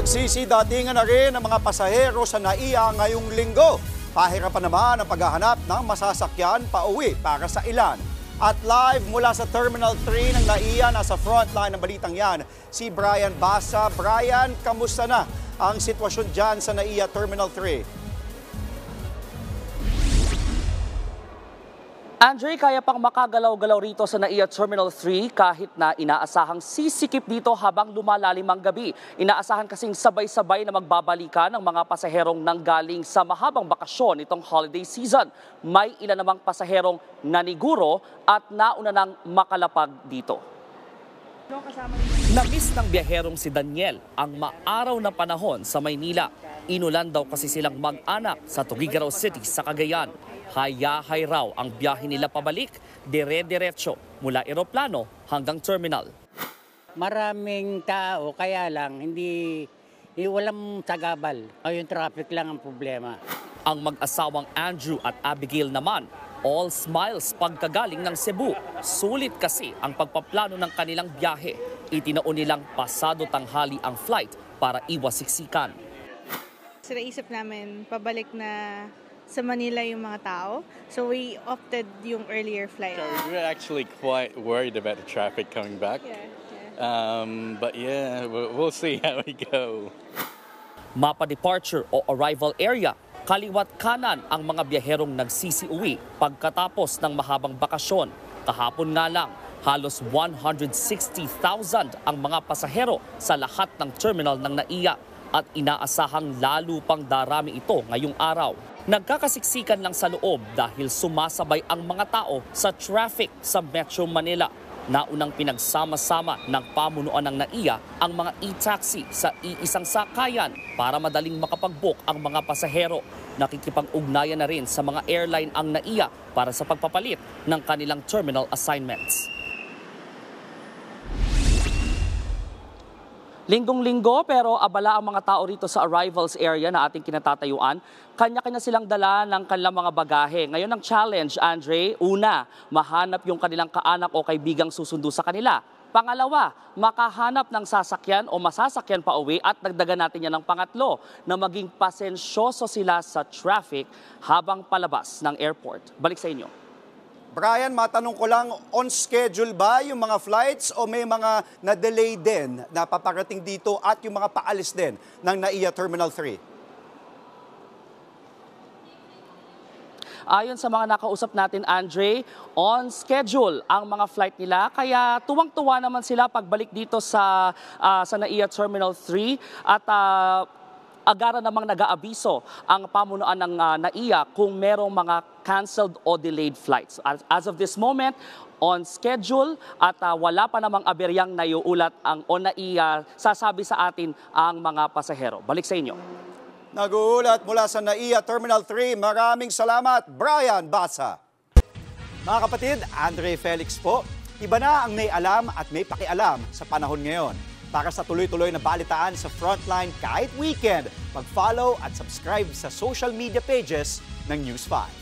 Nagsisidatingan na rin ang mga pasahero sa NAIA ngayong linggo. Pahirapan naman ang paghahanap ng masasakyan pauwi para sa ilan. At live mula sa Terminal 3 ng NAIA, nasa frontline ng balitang yan, si Brian Basa. Brian, kamusta na ang sitwasyon dyan sa NAIA Terminal 3? Andre, kaya pang makagalaw-galaw rito sa NAIA Terminal 3 kahit na inaasahang sisikip dito habang lumalalim ang gabi. Inaasahan kasing sabay-sabay na magbabalikan ng mga pasaherong nanggaling sa mahabang bakasyon itong holiday season. May ilan namang pasaherong naniguro at nauna nang makalapag dito. Namiss ng biyaherong si Daniel ang maaraw na panahon sa Maynila. Inulan daw kasi silang mag-anak sa Tuguegarao City sa Cagayan. Hayahay raw ang biyahe nila pabalik, dire-diretso mula eroplano hanggang terminal. Maraming tao, kaya lang hindi walang sagabal. Yung traffic lang ang problema. Ang mag-asawang Andrew at Abigail naman, all smiles pagkagaling ng Cebu. Sulit kasi ang pagpaplano ng kanilang biyahe. Itinaon nilang pasado tanghali ang flight para iwas siksikan. So naisip namin pabalik na sa Manila yung mga tao. So we opted yung earlier flight. So we were actually quite worried about the traffic coming back. But yeah, we'll see how we go. Mapa departure o arrival area, kaliwat kanan ang mga biyaherong nagsisiuwi pagkatapos ng mahabang bakasyon. Kahapon nga lang, halos 160,000 ang mga pasahero sa lahat ng terminal ng NAIA at inaasahang lalo pang darami ito ngayong araw. Nagkakasiksikan lang sa loob dahil sumasabay ang mga tao sa traffic sa Metro Manila. Naunang pinagsama-sama ng pamunuan ng NAIA ang mga e-taxi sa iisang sakayan para madaling makapag-book ang mga pasahero. Nakikipag-ugnayan na rin sa mga airline ang NAIA para sa pagpapalit ng kanilang terminal assignments. Linggong-linggo pero abala ang mga tao rito sa arrivals area na ating kinatatayuan. Kanya-kanya silang dala ng kanilang mga bagahe. Ngayon ang challenge, Andre, una, mahanap yung kanilang kaanak o kaibigang susundo sa kanila. Pangalawa, makahanap ng sasakyan o masasakyan pa uwi at dagdagan natin yan ng pangatlo na maging pasensyoso sila sa traffic habang palabas ng airport. Balik sa inyo. Brian, matanong ko lang, on schedule ba yung mga flights o may mga na-delay din na paparating dito at yung mga paalis din ng NAIA Terminal 3? Ayon sa mga nakausap natin, Andre, on schedule ang mga flight nila. Kaya tuwang-tuwa naman sila pagbalik dito sa NAIA Terminal 3 at agara namang nag-aabiso ang pamunuan ng NAIA kung merong mga canceled o delayed flights. As of this moment, on schedule at wala pa namang aberyang naiuulat ang NAIA sasabi sa atin ang mga pasahero. Balik sa inyo. Nag-uulat mula sa NAIA Terminal 3. Maraming salamat, Brian Basa. Mga kapatid, Andre Felix po. Iba na ang may alam at may pakialam sa panahon ngayon. Para sa tuloy-tuloy na balitaan sa Frontline kahit weekend, mag-follow at subscribe sa social media pages ng News 5.